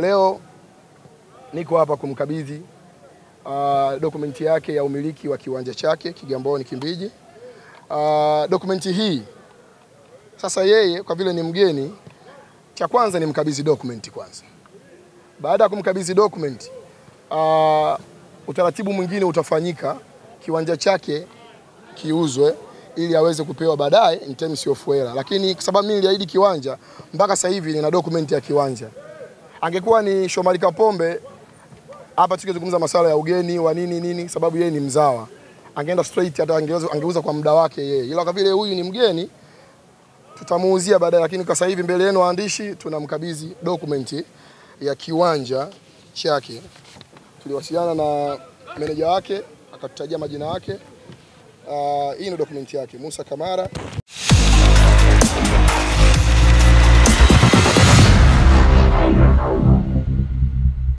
Leo niko hapa kumkabidhi dokumenti yake ya umiliki wa kiwanja chake Kigamboni Kimbiji. Dokumenti hii sasa, yeye kwa vile ni mgeni, cha kwanza ni mkabidhi dokumenti kwanza. Baada ya kumkabidhi dokumenti, utaratibu mwingine utafanyika, kiwanja chake kiuzwe ili aweze kupewa baadaye in terms of hela. Lakini kwa sababu mimi niliahidi kiwanja, mpaka sasa hivi nina dokumenti ya kiwanja. Angekuwa ni Shomari Kapombe, hapa tukizungumza masuala ya ugeni wa nini, sababu yeye ni mzawa, angeenda straight, hata angeuza kwa muda wake yeye. Ila kwa vile huyu ni mgeni, tutamuuzia baadaye. Lakini kwa sasa hivi mbele yenu waandishi, tunamkabidhi dokumenti ya kiwanja chake. Tuliwasiliana na meneja wake, akatutajia majina yake. Hii ni dokumenti yake, Musa Kamara.